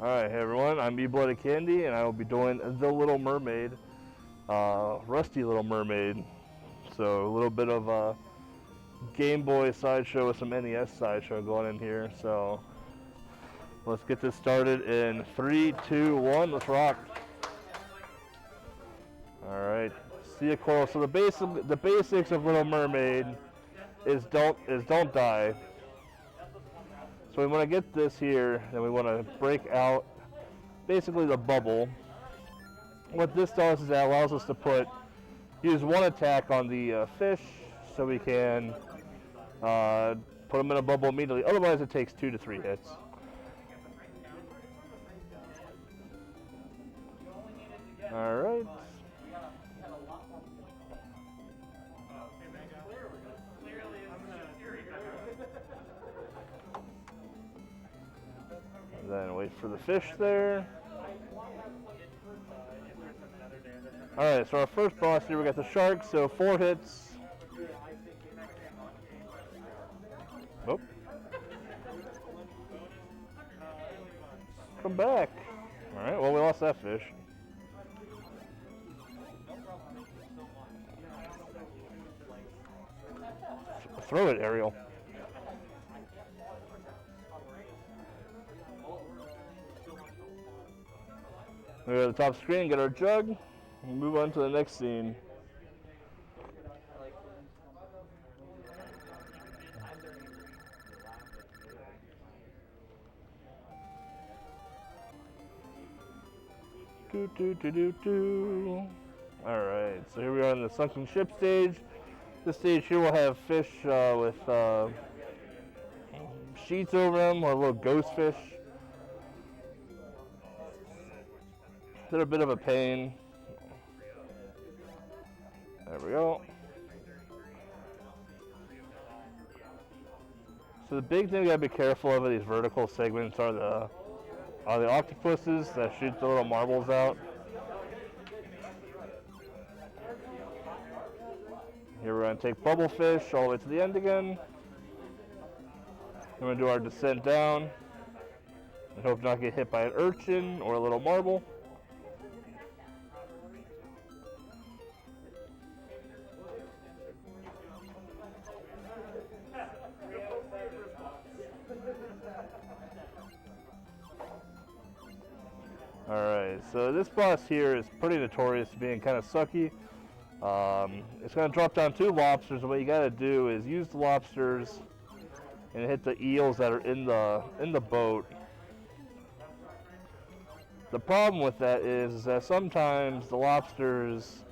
Alright, hey everyone, I'm ebloodycandy, and I will be doing The Little Mermaid, Rusty Little Mermaid. So a little bit of a Game Boy sideshow with some NES sideshow going in here. So let's get this started in 3, 2, 1, let's rock. Alright, see you close. So the basics of Little Mermaid is don't die. So we want to get this here, and we want to break out basically the bubble. What this does is that allows us to use one attack on the fish, so we can put them in a bubble immediately. Otherwise, it takes 2 to 3 hits. All right. And then wait for the fish there. Alright, so our first boss here, we got the shark, so 4 hits. Oh. Come back. Alright, well, we lost that fish. Throw it, Ariel. We go to the top screen, get our jug, and move on to the next scene. Alright, so here we are in the sunken ship stage. This stage here will have fish with sheets over them, or little ghost fish. They're a bit of a pain. There we go. So the big thing we gotta be careful of these vertical segments are the octopuses that shoot the little marbles out. Here we're gonna take bubble fish all the way to the end again. We're gonna do our descent down and hope not to get hit by an urchin or a little marble. Alright, so this boss here is pretty notorious for being kind of sucky. It's going to drop down 2 lobsters, and what you got to do is use the lobsters and hit the eels that are in the boat. The problem with that is that sometimes the lobsters,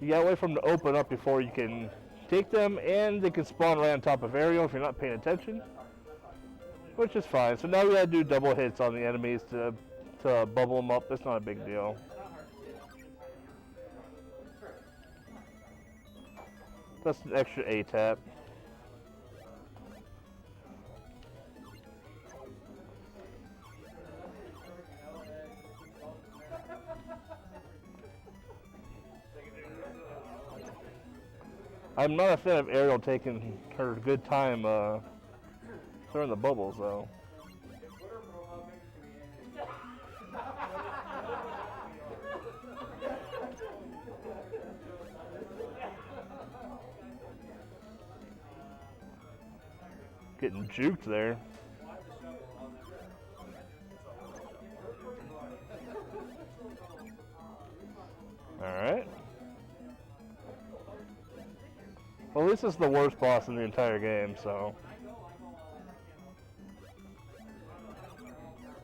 you got to wait for them to open up before you can take them, and they can spawn right on top of Ariel if you're not paying attention, which is fine. So now we got to do double hits on the enemies to bubble them up. That's not a big deal. That's an extra A-tap. I'm not a fan of Ariel taking her good time throwing the bubbles, though. Getting juked there. Alright. Well, this is the worst boss in the entire game, so.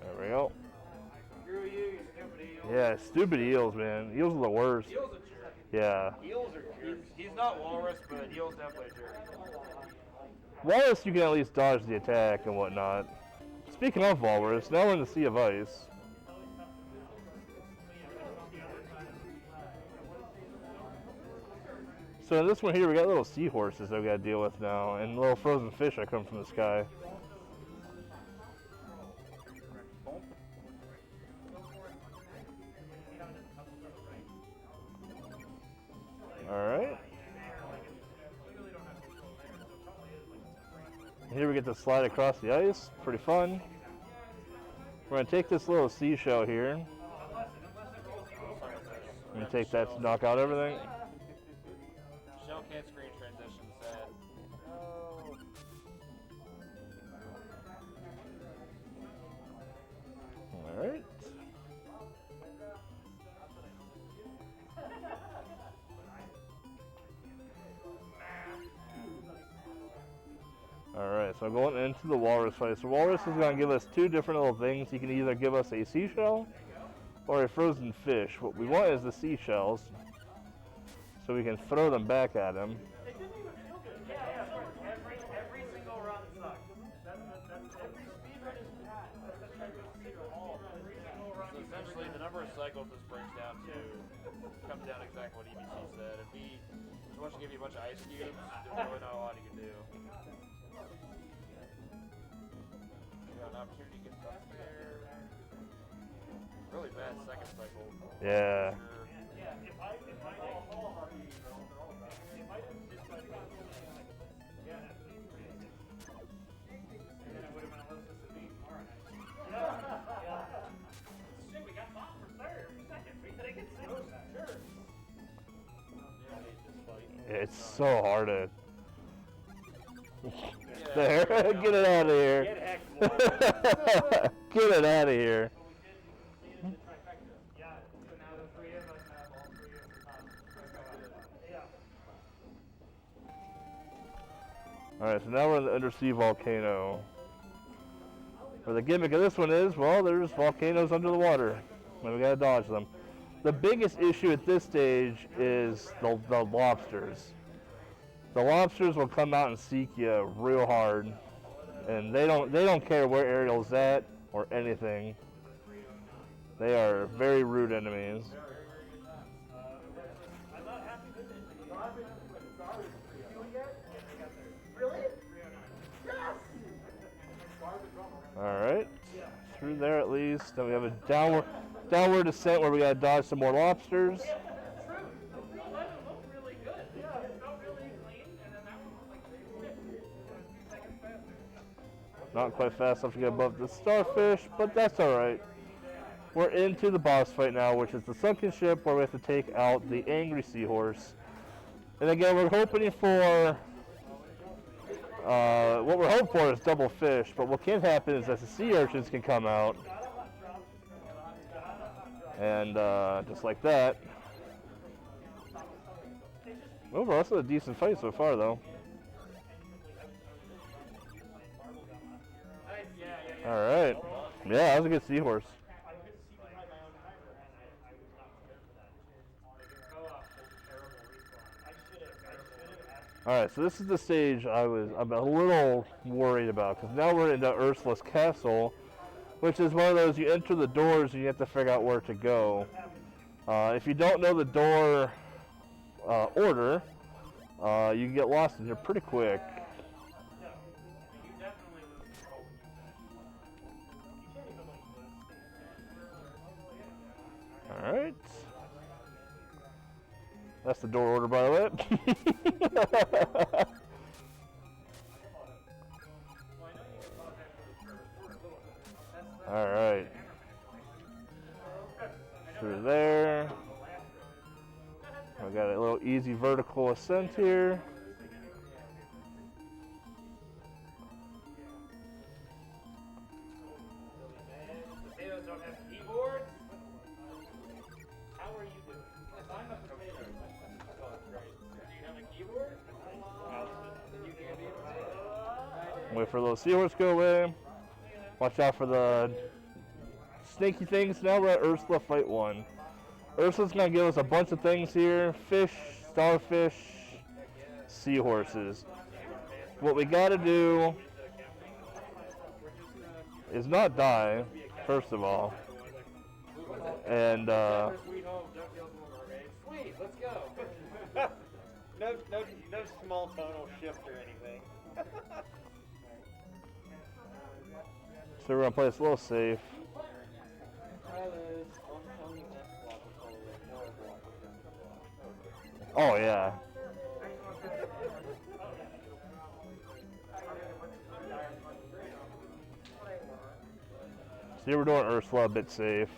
There we go. Screw you, you stupid eel. Yeah, stupid eels, man. Eels are the worst. Eel's a jerk. Yeah. Eels are jerks. He's not walrus, but eel's definitely a jerk. Walrus, you can at least dodge the attack and whatnot. Speaking of walrus, now we're in the Sea of Ice. So in this one here, we got little seahorses that we gotta deal with now, and little frozen fish that come from the sky. Alright. Here we get to slide across the ice. Pretty fun. We're We're going to take this little seashell here. And take that to knock out everything. Shell can't screen transition, sad. Alright. Alright, so going into the walrus fight. So walrus is going to give us two different little things. He can either give us a seashell or a frozen fish. What we want is the seashells, so we can throw them back at him. Every single run sucks. Every speed run is bad. So essentially, the number of cycles this brings down to comes down to exactly what EBC said. If he just wants to give you a bunch of ice cubes, there's really not a lot he can do. You got an opportunity to get stuff there. Really bad second cycle. Yeah. Sure. It's so hard to... There, get it out of here. Get it out of here. Alright, so now we're in the undersea volcano. Where the gimmick of this one is, well, there's volcanoes under the water, and we gotta dodge them. The biggest issue at this stage is the lobsters. The lobsters will come out and seek you real hard, and they don't care where Ariel's at or anything. They are very rude enemies. Alright, through there at least. Then we have a downward descent where we gotta dodge some more lobsters. Not quite fast enough to get above the starfish, but that's alright. We're into the boss fight now, which is the sunken ship where we have to take out the angry seahorse. And again, we're hoping for... what we're hoping for is double fish, but what can happen is that the sea urchins can come out. And just like that. Overall, it's a decent fight so far, though. Alright. Yeah, that was a good seahorse. Alright, so this is the stage I'm a little worried about, because now we're into Ursula's castle, which is one of those, you enter the doors and you have to figure out where to go. If you don't know the door order, you can get lost in here pretty quick. Alright. That's the door order, by the way. Alright. Through there. We got a little easy vertical ascent here. Potatoes don't have keyboards? How are you doing? I'm a potato. Do you have a keyboard? You can't even. Wait for those seahorse to go away. Watch out for the snaky things. Now we're at Ursula Fight 1. Ursula's going to give us a bunch of things here. Fish, starfish, seahorses. What we got to do is not die, first of all. And, Sweet, let's go. no small tonal shift or anything. so we're going to play this a little safe. Oh, yeah. here we're doing Ursula a bit safe.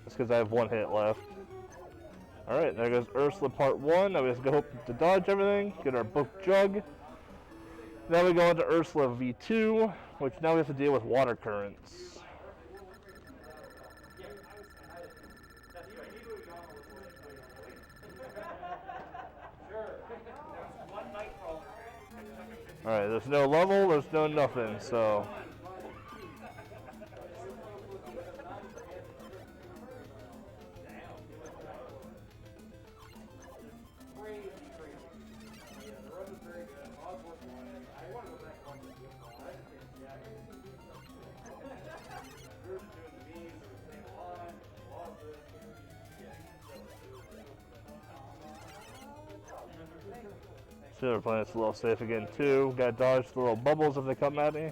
Just because I have one hit left. Alright, there goes Ursula part 1. Now we just go to dodge everything, get our book jug. Now we go into Ursula V2, which now we have to deal with water currents. Alright, there's no level, there's no nothing, so... So we're playing this a little safe again too. Gotta dodge the little bubbles if they come at me.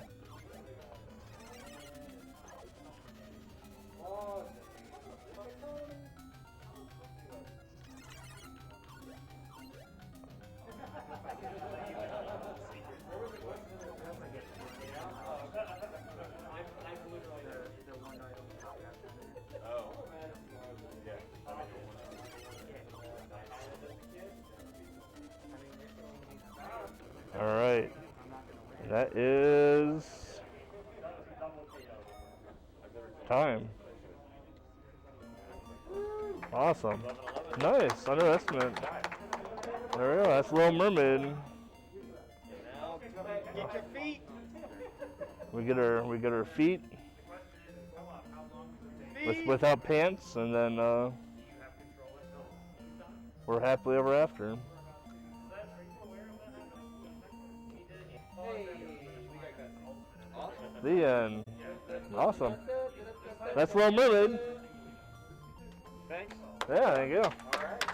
Alright, that is time. Awesome. Nice, underestimate. There we go, that's Little Mermaid. Now, get your feet. We get her feet without pants, and then we're happily ever after. The end. Awesome. That's Little Mermaid. Thanks. Yeah, there you go. All right.